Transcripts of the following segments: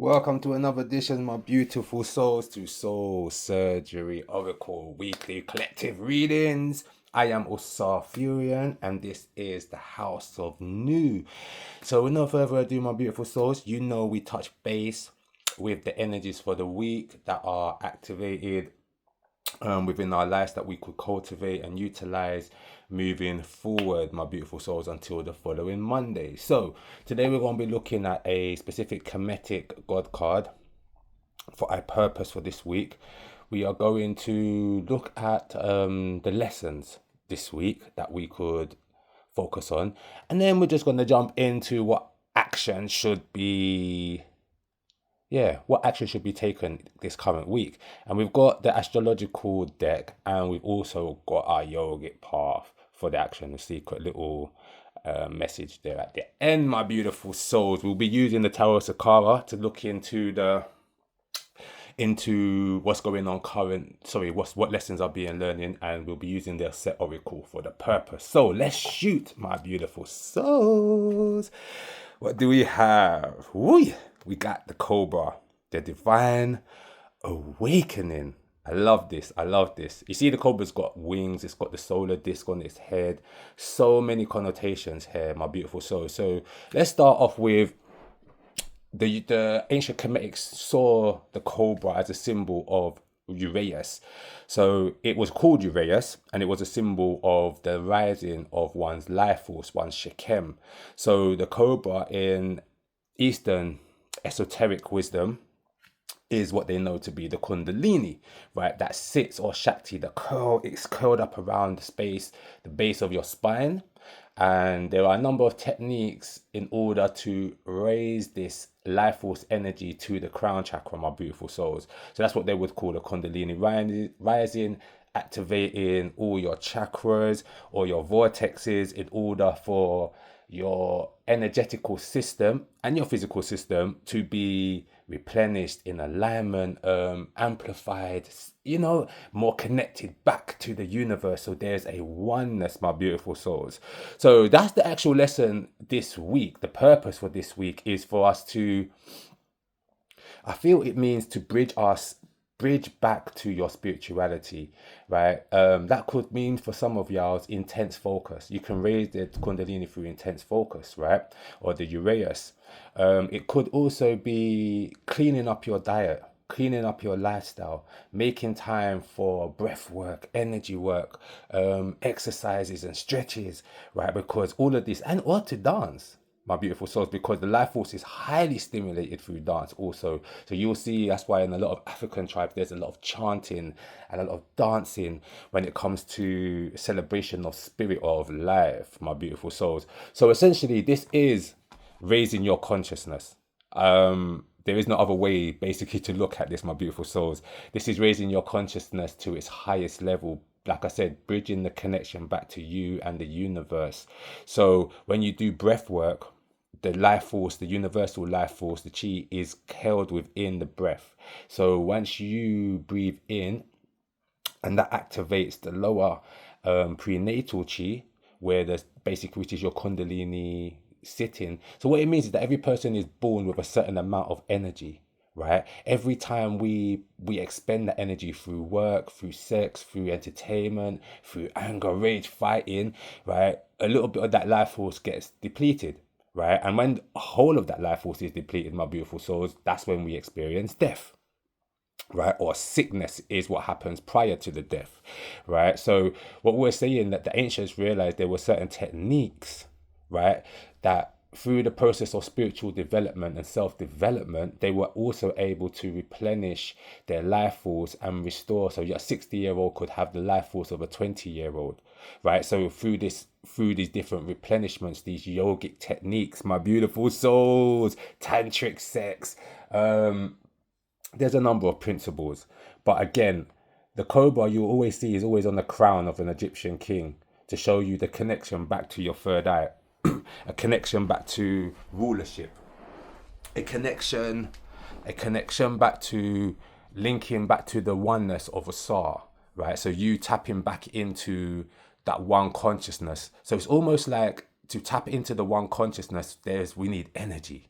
Welcome to another edition, my beautiful souls, to Soul Surgery Oracle Weekly Collective Readings. I am Usar Furian, and this is the House of New. So, with no further ado, my beautiful souls, you know we touch base with the energies for the week that are activated within our lives that we could cultivate and utilize moving forward, my beautiful souls, until the following Monday. So today we're going to be looking at a specific Kemetic God card for our purpose for this week. We are going to look at the lessons this week that we could focus on, and then we're just going to jump into what action should be what action should be taken this current week. And we've got the astrological deck, and we've also got our yogic path for the action, the secret little message there at the end, my beautiful souls. We'll be using the Tarot of Saqqara to look into what's going on what lessons are being learning, and we'll be using the Auset oracle for the purpose. So let's shoot, my beautiful souls. What do we have? Woo! We got the Cobra, the divine awakening. I love this. You see, the Cobra's got wings. It's got the solar disc on its head. So many connotations here, my beautiful soul. So let's start off with the ancient Kemetics saw the Cobra as a symbol of Uraeus. So it was called Uraeus, and it was a symbol of the rising of one's life force, one's Shekem. So the Cobra in Eastern esoteric wisdom is what they know to be the Kundalini, right? That sits, or Shakti, it's curled up around the base of your spine. And there are a number of techniques in order to raise this life force energy to the crown chakra, my beautiful souls. So that's what they would call a Kundalini rising, activating all your chakras or your vortexes in order for your energetical system and your physical system to be replenished, in alignment, amplified, more connected back to the universe. So there's a oneness, my beautiful souls. So that's the actual lesson this week. The purpose for this week is for us to, I feel it means to bridge back to your spirituality, right? That could mean for some of y'all's intense focus. You can raise the Kundalini through intense focus, right? Or the Uraeus. It could also be cleaning up your diet, cleaning up your lifestyle, making time for breath work, energy work, exercises and stretches, right? Because all of this, or to dance, my beautiful souls, because the life force is highly stimulated through dance also. So you'll see that's why in a lot of African tribes there's a lot of chanting and a lot of dancing when it comes to celebration of spirit of life, my beautiful souls. So essentially this is raising your consciousness. There is no other way basically to look at this, my beautiful souls. This is raising your consciousness to its highest level. Like I said, bridging the connection back to you and the universe. So when you do breath work, the life force, the universal life force, the chi, is held within the breath. So once you breathe in, and that activates the lower prenatal chi, where there's basically, which is your Kundalini sitting. So what it means is that every person is born with a certain amount of energy, right? Every time we expend that energy through work, through sex, through entertainment, through anger, rage, fighting, right? A little bit of that life force gets depleted, right? And when the whole of that life force is depleted, my beautiful souls, that's when we experience death, right? Or sickness is what happens prior to the death, right? So what we're saying, that the ancients realized there were certain techniques, right, that through the process of spiritual development and self-development, they were also able to replenish their life force and restore. So your 60-year-old could have the life force of a 20-year-old, right? So through these different replenishments, these yogic techniques, my beautiful souls, tantric sex, there's a number of principles. But again, the Cobra you'll always see is always on the crown of an Egyptian king to show you the connection back to your third eye. A connection back to rulership, a connection back to linking back to the oneness of Asar, right? So you tapping back into that one consciousness. So it's almost like to tap into the one consciousness, we need energy.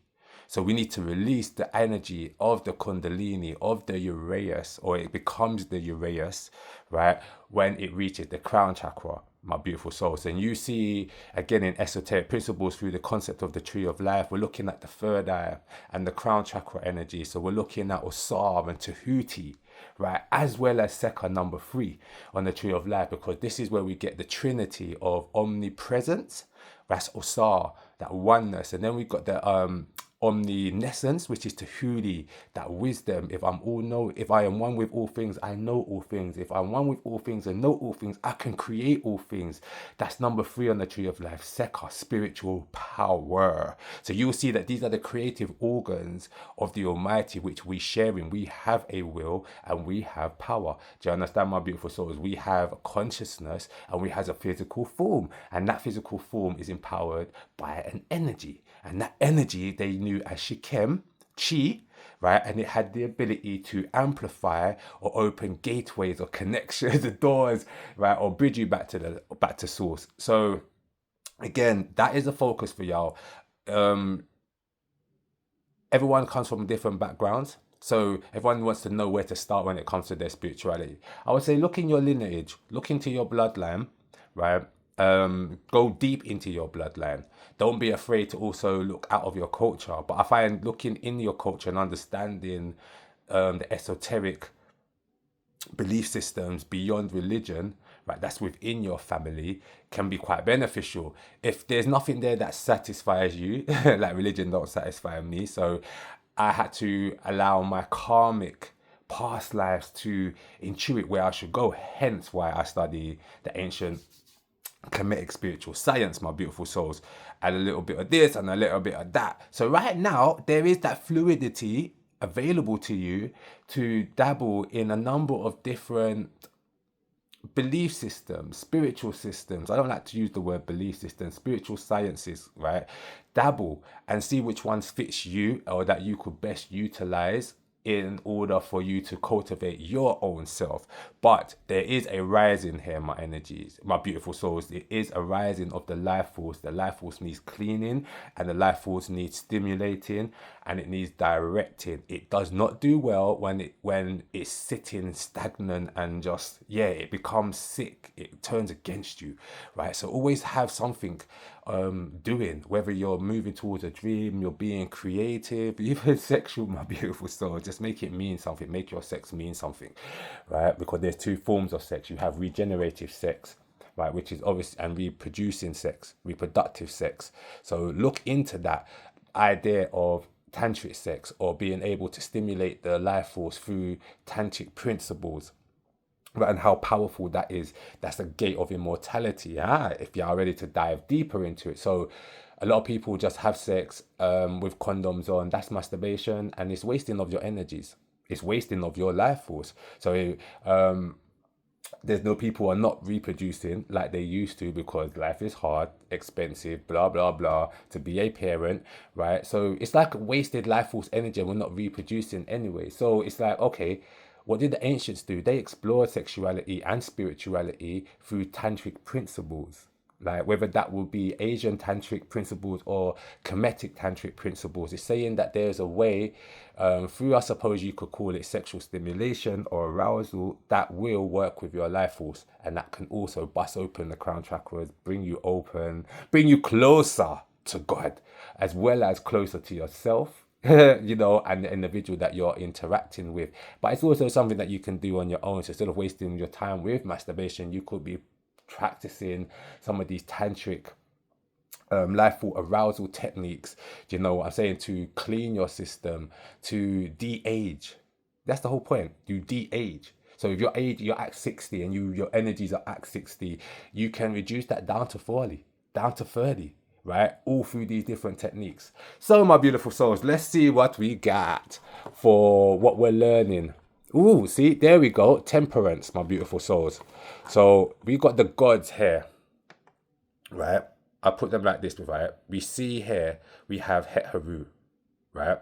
So we need to release the energy of the Kundalini, of the Uraeus, or it becomes the Uraeus, right? When it reaches the crown chakra, my beautiful souls. And you see, again, in esoteric principles through the concept of the tree of life, we're looking at the third eye and the crown chakra energy. So we're looking at Osar and Tahuti, right? As well as Sekha number 3 on the tree of life, because this is where we get the trinity of omnipresence. That's Osar, that oneness. And then we've got the omniscience, which is Tahuti, that wisdom. If I am one with all things, I know all things. If I'm one with all things and know all things, I can create all things. That's number 3 on the tree of life, Sekha, spiritual power. So you'll see that these are the creative organs of the Almighty, which we share in. We have a will and we have power. Do you understand, my beautiful souls? We have consciousness and we have a physical form, and that physical form is empowered by an energy. And that energy they knew as Shikem, Chi, right? And it had the ability to amplify or open gateways or connections, doors, right? Or bridge you back to source. So again, that is a focus for y'all. Everyone comes from different backgrounds. So everyone wants to know where to start when it comes to their spirituality. I would say look in your lineage, look into your bloodline, right? Go deep into your bloodline. Don't be afraid to also look out of your culture. But I find looking in your culture and understanding the esoteric belief systems beyond religion, right, that's within your family, can be quite beneficial. If there's nothing there that satisfies you, like religion don't satisfy me, so I had to allow my karmic past lives to intuit where I should go. Hence why I study the ancient Kemetic spiritual science, my beautiful souls, and a little bit of this and a little bit of that. So right now there is that fluidity available to you to dabble in a number of different belief systems, spiritual systems. I don't like to use the word belief system, spiritual sciences, right? Dabble and see which ones fits you or that you could best utilize in order for you to cultivate your own self. But there is a rising here, my energies, my beautiful souls. It is a rising of the life force. The life force needs cleaning and the life force needs stimulating and it needs directing. It does not do well when it's sitting stagnant and just, it becomes sick. It turns against you, right? So always have something doing, whether you're moving towards a dream, you're being creative, even sexual, my beautiful soul. Just make it mean something. Make your sex mean something, right? Because there's 2 forms of sex. You have regenerative sex, right, which is obvious, and reproducing sex, reproductive sex. So look into that idea of tantric sex, or being able to stimulate the life force through tantric principles, and how powerful that is. That's a gate of immortality, if you are ready to dive deeper into it. So a lot of people just have sex with condoms on. That's masturbation, and it's wasting of your energies. It's wasting of your life force. So there's no people are not reproducing like they used to, because life is hard, expensive, blah blah blah, to be a parent, right? So it's like wasted life force energy, and we're not reproducing anyway. So it's like, okay, what did the ancients do? They explored sexuality and spirituality through tantric principles. Like whether that will be Asian tantric principles or Kemetic tantric principles, it's saying that there's a way through, I suppose you could call it sexual stimulation or arousal, that will work with your life force, and that can also bust open the crown chakras, bring you open, bring you closer to God, as well as closer to yourself, and the individual that you're interacting with. But it's also something that you can do on your own. So instead of wasting your time with masturbation, you could be practicing some of these tantric life thought arousal techniques, you know what I'm saying, to clean your system, to de-age. That's the whole point. You de-age. So if you're at 60 and your energies are at 60, you can reduce that down to 40, down to 30, right? All through these different techniques. So my beautiful souls, let's see what we got for what we're learning. Ooh, see, there we go. Temperance, my beautiful souls. So we got the gods here, right? I put them like this, right? We see here, we have Heteru, right?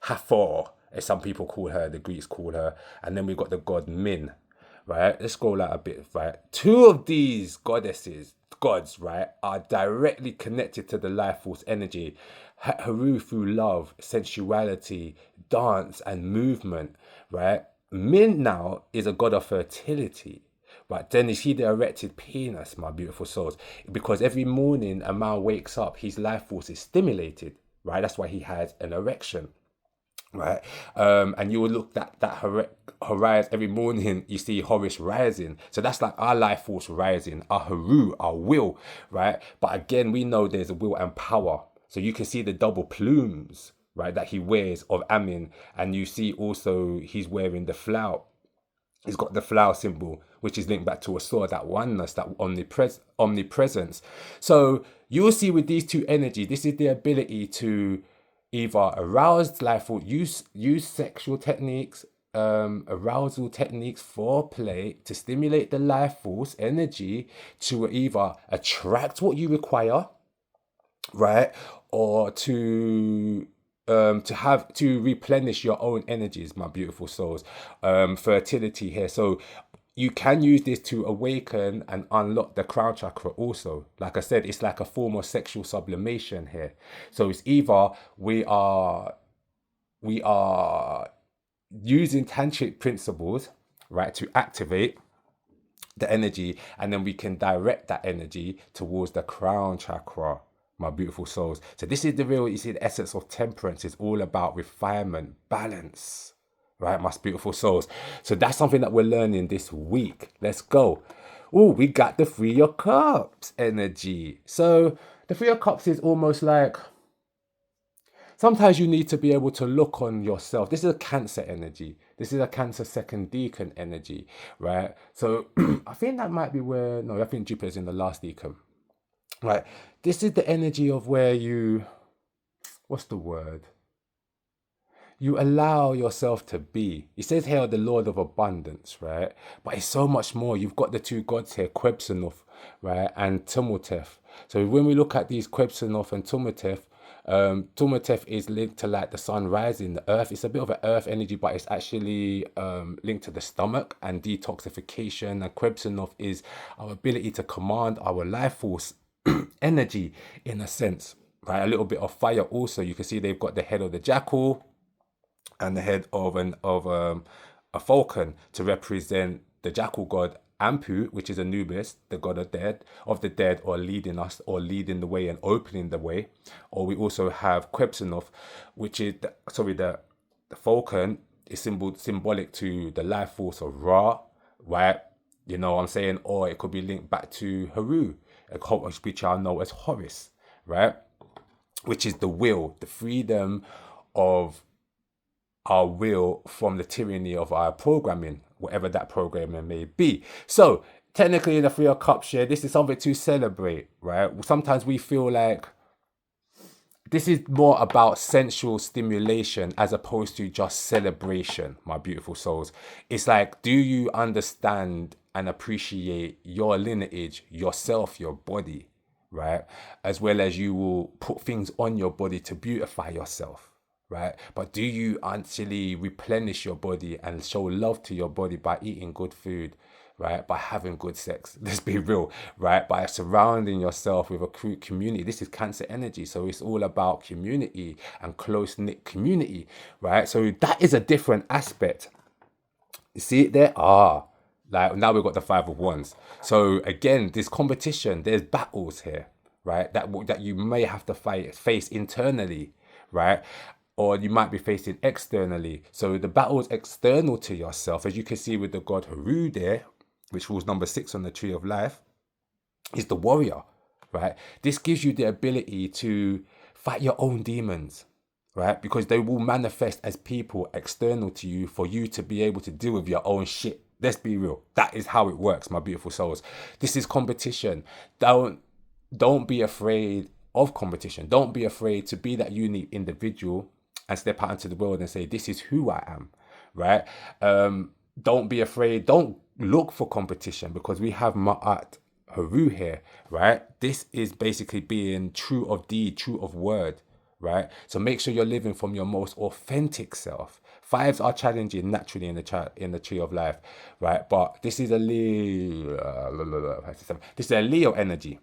Hathor, as some people call her, the Greeks call her. And then we got the god Min, right? Let's scroll out a bit, right? 2 of these goddesses gods, right, are directly connected to the life force energy. Haru through love, sensuality, dance, and movement, right? Min now is a god of fertility. Right, then is he the erected penis, my beautiful souls? Because every morning a man wakes up, his life force is stimulated, right? That's why he has an erection, right? And you will look that horizon every morning. You see Horus rising, so that's like our life force rising, our Haru, our will, right? But again, we know there's a will and power, so you can see the double plumes, right, that he wears of Amin, and you see also he's wearing the flout. He's got the flower symbol, which is linked back to a sword, that oneness, that omnipresence. So you will see with these two energies, this is the ability to either arouse life force, use sexual techniques, arousal techniques, foreplay to stimulate the life force energy to either attract what you require, right, or to replenish your own energies, my beautiful souls. Fertility here, so you can use this to awaken and unlock the crown chakra also. Like I said, it's like a form of sexual sublimation here. So it's either we are using tantric principles, right, to activate the energy, and then we can direct that energy towards the crown chakra, my beautiful souls. So this is the real, you see, the essence of temperance is all about refinement, balance, right, my beautiful souls. So that's something that we're learning this week. Let's go. Oh, we got the Three of Cups energy. So the Three of Cups is almost like, sometimes you need to be able to look on yourself. This is a Cancer energy. This is a Cancer second decan energy, right? So I think that might be where, no, I think Jupiter's in the last decan, right? This is the energy of where you, what's the word? You allow yourself to be. It says here the Lord of Abundance, right? But it's so much more. You've got the two gods here, Quebsanoth, right, and Tumultef. So when we look at these Quebsanoth and Tumultef, Tumultef is linked to like the sun rising, the earth. It's a bit of an earth energy, but it's actually linked to the stomach and detoxification. And Quebsanoth is our ability to command our life force energy in a sense, right? A little bit of fire also. You can see they've got the head of the jackal and the head of a falcon to represent the jackal god Ampu, which is Anubis, the god of the dead, or leading us, or leading the way and opening the way. Or we also have Quebsanoth, which is the falcon is symbolic to the life force of Ra, right? You know what I'm saying? Or it could be linked back to Haru, which I know as Horus, right? Which is the will, the freedom of our will from the tyranny of our programming, whatever that programming may be. So technically the Three of Cups here, this is something to celebrate, right? Sometimes we feel like this is more about sensual stimulation as opposed to just celebration, my beautiful souls. It's like, do you understand and appreciate your lineage, yourself, your body, right? As well as you will put things on your body to beautify yourself, right? But do you actually replenish your body and show love to your body by eating good food, right? By having good sex, let's be real, right? By surrounding yourself with a community. This is Cancer energy, so it's all about community and close-knit community, right? So that is a different aspect. You see it there? Like now we've got the Five of Wands. So again, this competition, there's battles here, right? That you may have to face internally, right? Or you might be facing externally. So the battle is external to yourself, as you can see with the god Haru there, which rules number 6 on the Tree of Life, is the warrior, right? This gives you the ability to fight your own demons, right? Because they will manifest as people external to you for you to be able to deal with your own shit. Let's be real. That is how it works, my beautiful souls. This is competition. Don't be afraid of competition. Don't be afraid to be that unique individual and step out into the world and say, this is who I am, right? Don't be afraid. Don't look for competition, because we have Ma'at Haru here, right? This is basically being true of deed, true of word, right? So make sure you're living from your most authentic self. Fives are challenging naturally in the Tree of Life, right? But this is a Leo energy,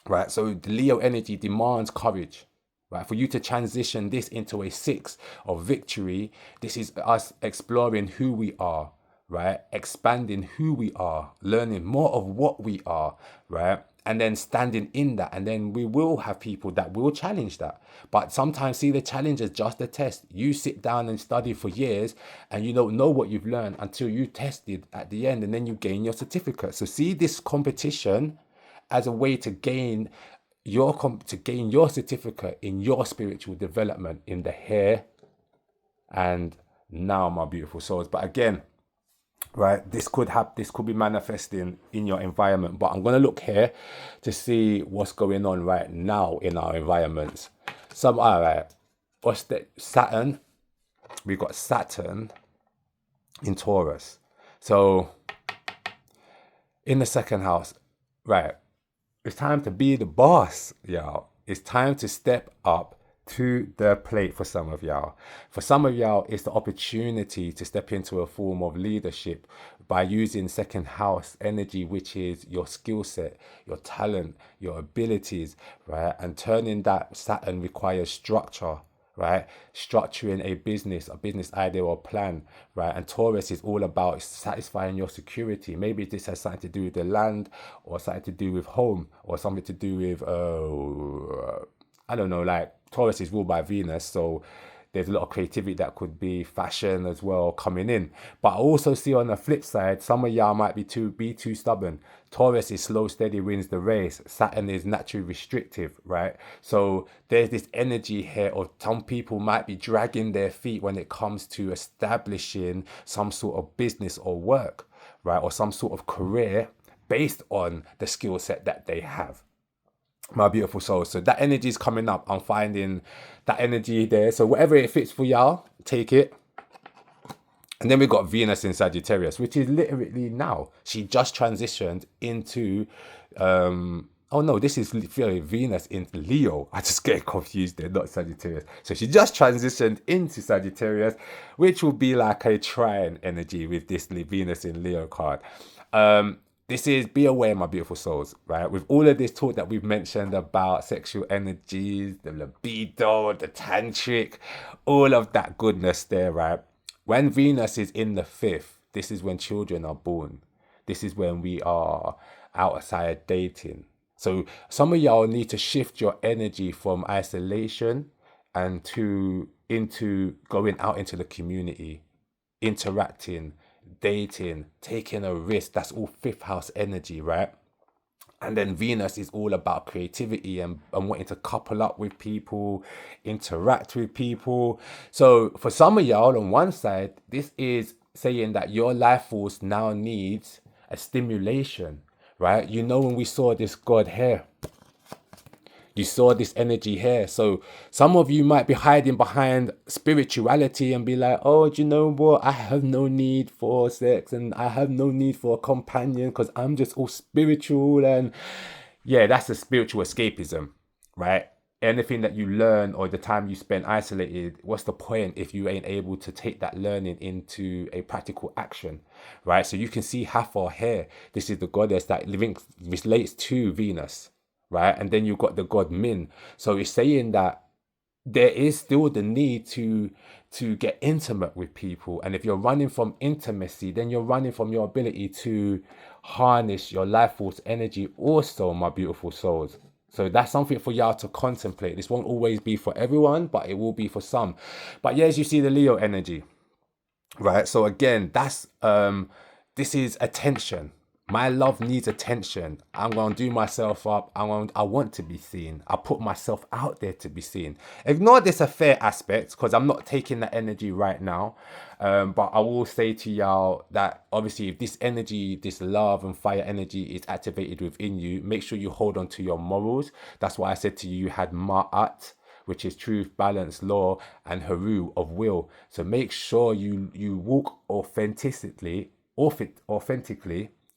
right? So the Leo energy demands courage, right? For you to transition this into a 6 of victory, this is us exploring who we are, right? Expanding who we are, learning more of what we are, right? And then standing in that. And then we will have people that will challenge that. But sometimes see the challenge as just a test. You sit down and study for years and you don't know what you've learned until you tested at the end, and then you gain your certificate. So see this competition as a way to gain your certificate in your spiritual development in the here and now, my beautiful souls. But again, right, this could be manifesting in your environment, but I'm going to look here to see what's going on right now in our environments. All right, what's the Saturn? We got Saturn in Taurus, so in the second house, right? It's time to be the boss, y'all. It's time to step up to the plate for some of y'all. For some of y'all, it's the opportunity to step into a form of leadership by using second house energy, which is your skill set, your talent, your abilities, right? And turning that. Saturn requires structure, right? Structuring a business idea or plan, right? And Taurus is all about satisfying your security. Maybe this has something to do with the land, or something to do with home, or something to do with, I don't know, like Taurus is ruled by Venus. So there's a lot of creativity that could be fashion as well coming in. But I also see on the flip side, some of y'all might be too stubborn. Taurus is slow, steady, wins the race. Saturn is naturally restrictive, right? So there's this energy here of some people might be dragging their feet when it comes to establishing some sort of business or work, right? Or some sort of career based on the skill set that they have, my beautiful souls. So that energy is coming up. I'm finding that energy there. So whatever it fits for y'all, take it. And then we got Venus in Sagittarius, which is literally now. She just transitioned into, oh no, this is Venus in Leo. I just get confused there, not Sagittarius. So she just transitioned into Sagittarius, which will be like a trine energy with this Venus in Leo card. This is, be aware, my beautiful souls, right? With all of this talk that we've mentioned about sexual energies, the libido, the tantric, all of that goodness there, right? When Venus is in the 5th, this is when children are born. This is when we are outside dating. So some of y'all need to shift your energy from isolation and into going out into the community, interacting, dating, taking a risk. That's all 5th house energy, right? And then Venus is all about creativity and wanting to couple up with people, interact with people. So for some of y'all on one side, this is saying that your life force now needs a stimulation, right? You know, when we saw this God here, you saw this energy here. So some of you might be hiding behind spirituality and be like, oh, do you know what? I have no need for sex and I have no need for a companion because I'm just all spiritual. And yeah, that's a spiritual escapism, right? Anything that you learn or the time you spend isolated, what's the point if you ain't able to take that learning into a practical action, right? So you can see Hathor here. This is the goddess that relates to Venus, right? And then you've got the god Min. So it's saying that there is still the need to get intimate with people. And if you're running from intimacy, then you're running from your ability to harness your life force energy also, my beautiful souls. So that's something for y'all to contemplate. This won't always be for everyone, but it will be for some. But yeah, as you see the Leo energy, right? So again, that's this is attention. My love needs attention. I'm going to do myself up. I want to be seen. I put myself out there to be seen. Ignore this affair aspect because I'm not taking that energy right now. But I will say to y'all that obviously if this energy, this love and fire energy is activated within you, make sure you hold on to your morals. That's why I said to you, you had Ma'at, which is truth, balance, law, and Haru of will. So make sure you walk authentically,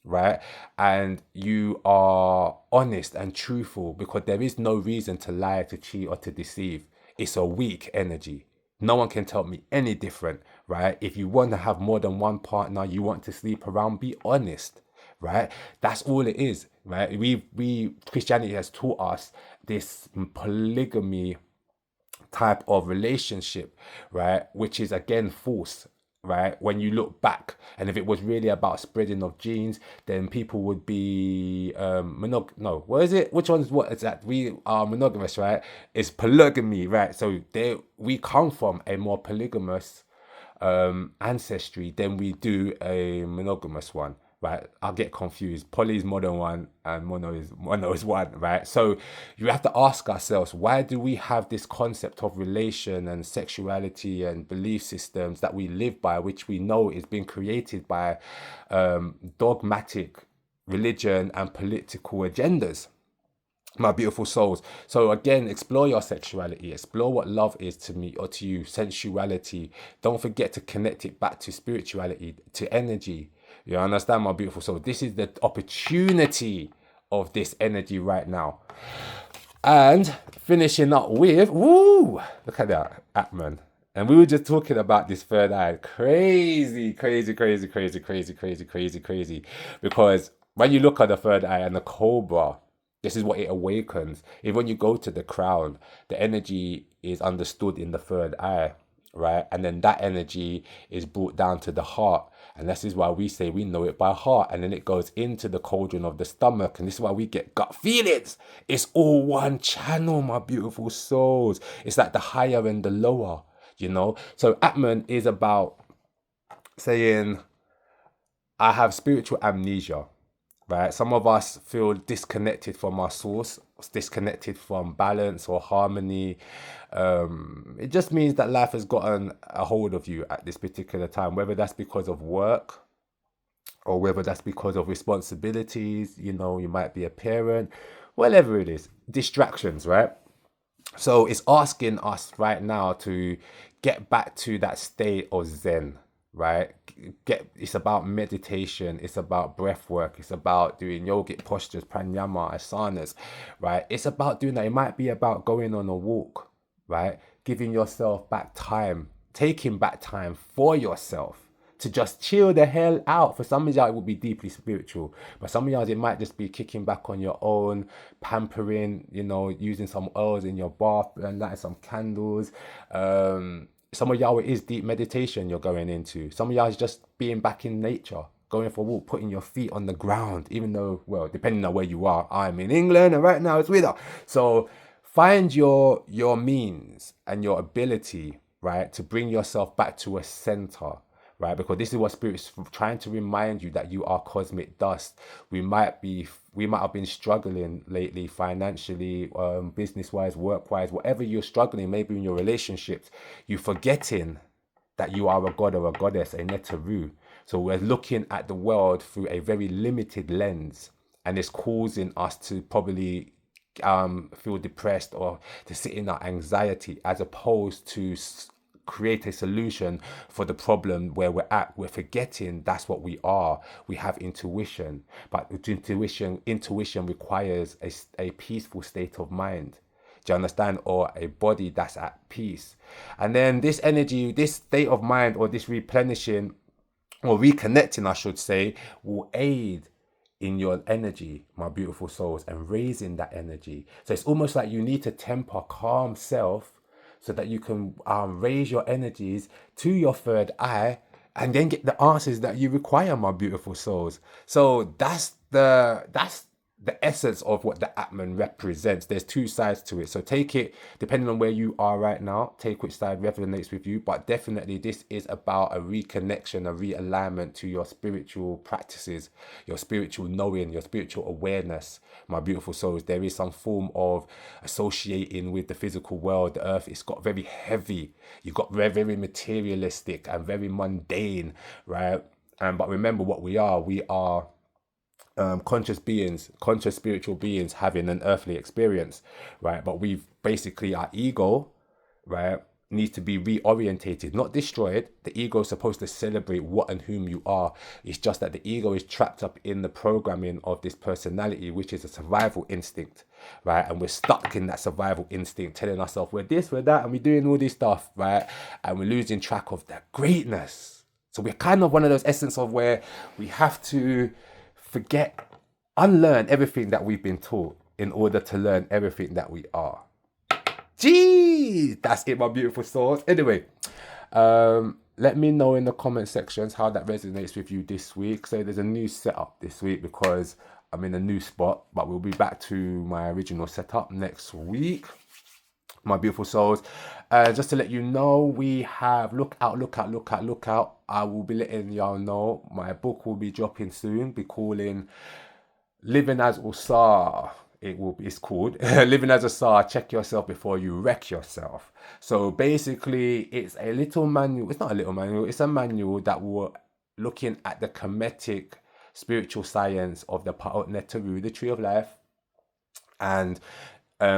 right? And you are honest and truthful, because there is no reason to lie, to cheat, or to deceive. It's a weak energy. No one can tell me any different, right? If you want to have more than one partner, you want to sleep around, be honest, right? That's all it is, right? We Christianity has taught us this polygamy type of relationship, right? Which is again false, right? When you look back, and if it was really about spreading of genes, then people would be no, what is it? Which one's what is that? We are monogamous, right? It's polygamy, right? So there we come from a more polygamous ancestry than we do a monogamous one, right? I'll get confused. Poly is more than one and mono is one, right? So you have to ask ourselves, why do we have this concept of relation and sexuality and belief systems that we live by, which we know is being created by dogmatic religion and political agendas, my beautiful souls? So again, explore your sexuality, explore what love is to me or to you, sensuality. Don't forget to connect it back to spirituality, to energy. You understand, my beautiful soul? This is the opportunity of this energy right now. And finishing up with, woo, look at that, Atman. And we were just talking about this third eye. Crazy, crazy, crazy, crazy, crazy, crazy, crazy, crazy. Because when you look at the third eye and the cobra, this is what it awakens. Even when you go to the crown, the energy is understood in the third eye, right? And then that energy is brought down to the heart. And this is why we say we know it by heart. And then it goes into the cauldron of the stomach. And this is why we get gut feelings. It's all one channel, my beautiful souls. It's like the higher and the lower, you know? So Atman is about saying, I have spiritual amnesia. Right, some of us feel disconnected from our source, disconnected from balance or harmony. It just means that life has gotten a hold of you at this particular time, whether that's because of work or whether that's because of responsibilities. You know, you might be a parent, whatever it is, distractions, right? So it's asking us right now to get back to that state of Zen, right? It's about meditation, it's about breath work, it's about doing yogic postures, pranayama, asanas, right? It's about doing that. It might be about going on a walk, right? Giving yourself back time, taking back time for yourself to just chill the hell out. For some of y'all, it will be deeply spiritual. But some of y'all, it might just be kicking back on your own, pampering, you know, using some oils in your bath and lighting some candles. Some of y'all, it is deep meditation you're going into. Some of y'all is just being back in nature, going for a walk, putting your feet on the ground, even though, well, depending on where you are, I'm in England and right now it's winter. So find your means and your ability, right, to bring yourself back to a center, right? Because this is what Spirit's trying to remind you, that you are cosmic dust. We might have been struggling lately financially, business-wise, work-wise, whatever you're struggling, maybe in your relationships, you're forgetting that you are a god or a goddess, a Netaru. So we're looking at the world through a very limited lens, and it's causing us to probably feel depressed or to sit in our anxiety, as opposed to create a solution for the problem where we're at. We're forgetting that's what we are. We have intuition, but intuition requires a peaceful state of mind. Do you understand? Or a body that's at peace. And then this energy, this state of mind, or this replenishing or reconnecting, I should say, will aid in your energy, my beautiful souls, and raising that energy. So it's almost like you need to temper calm self so that you can raise your energies to your third eye and then get the answers that you require, my beautiful souls. So that's the essence of what the Atman represents. There's two sides to it. So take it, depending on where you are right now, take which side resonates with you. But definitely this is about a reconnection, a realignment to your spiritual practices, your spiritual knowing, your spiritual awareness, my beautiful souls. There is some form of associating with the physical world, the earth. It's got very heavy. You got very, very materialistic and very mundane, right? But remember what we are. We are conscious beings, conscious spiritual beings having an earthly experience, right? But we've basically, our ego, right, needs to be reorientated, not destroyed. The ego is supposed to celebrate what and whom you are. It's just that the ego is trapped up in the programming of this personality, which is a survival instinct, right? And we're stuck in that survival instinct, telling ourselves we're this, we're that, and we're doing all this stuff, right? And we're losing track of that greatness. So we're kind of one of those essence of where we have to unlearn everything that we've been taught in order to learn everything that we are. Gee, that's it, my beautiful souls. Anyway, let me know in the comment sections how that resonates with you this week. So there's a new setup this week because I'm in a new spot, but we'll be back to my original setup next week, my beautiful souls. Just to let you know, we have look out. I will be letting y'all know my book will be dropping soon. Be calling Living as Usar. It's called Living as a Star. Check yourself before you wreck yourself. So basically, it's a little manual. It's not a little manual. It's a manual that will looking at the Kemetic spiritual science of the Pa'ot Neteru, the tree of life, and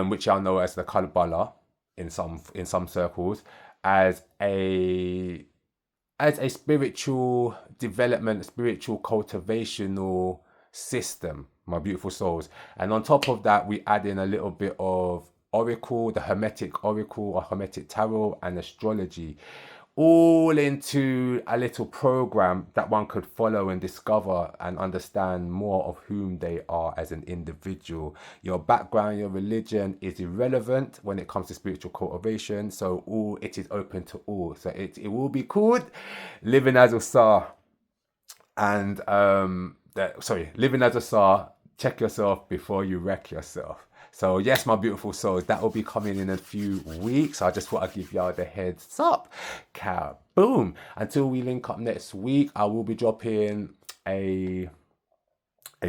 which y'all know as the Kalbala in some circles, as a spiritual development, spiritual cultivational system, my beautiful souls. And on top of that, we add in a little bit of oracle, the Hermetic oracle or Hermetic tarot, and astrology, all into a little program that one could follow and discover and understand more of whom they are as an individual. Your background, your religion is irrelevant when it comes to spiritual cultivation. So it is open to all. So it will be called Living as Usar. And Living as Usar. Check yourself before you wreck yourself. So yes, my beautiful souls, that will be coming in a few weeks. I just thought I'd give y'all the heads up. Kaboom! Until we link up next week, I will be dropping a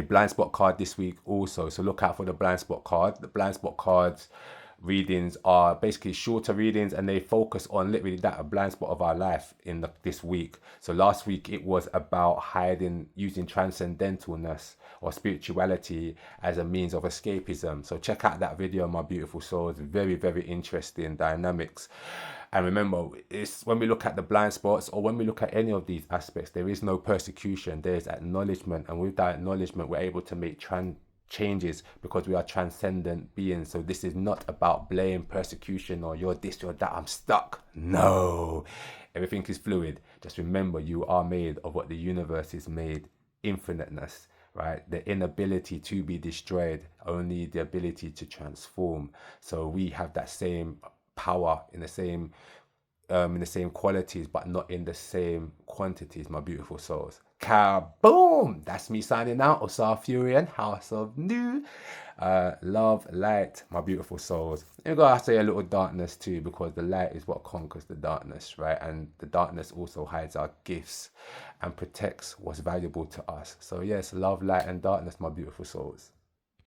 blind spot card this week also. So look out for the blind spot card. The blind spot cards readings are basically shorter readings, and they focus on literally a blind spot of our life in this week. So last week it was about using transcendentalness or spirituality as a means of escapism. So check out that video, my beautiful souls. Very, very interesting dynamics. And remember, it's when we look at the blind spots or when we look at any of these aspects, there is no persecution. There is acknowledgement, and with that acknowledgement, we're able to make changes because we are transcendent beings. So this is not about blame, persecution, or you're this, you're that, I'm stuck. No, everything is fluid. Just remember, you are made of what the universe is made, infiniteness, right? The inability to be destroyed, only the ability to transform. So we have that same power in the same qualities, but not in the same quantities, my beautiful souls. Kaboom! That's me signing out. Osar Furian, House of New. Love, light, my beautiful souls. You gotta say a little darkness too, because the light is what conquers the darkness, right? And the darkness also hides our gifts and protects what's valuable to us. So yes, love, light, and darkness, my beautiful souls.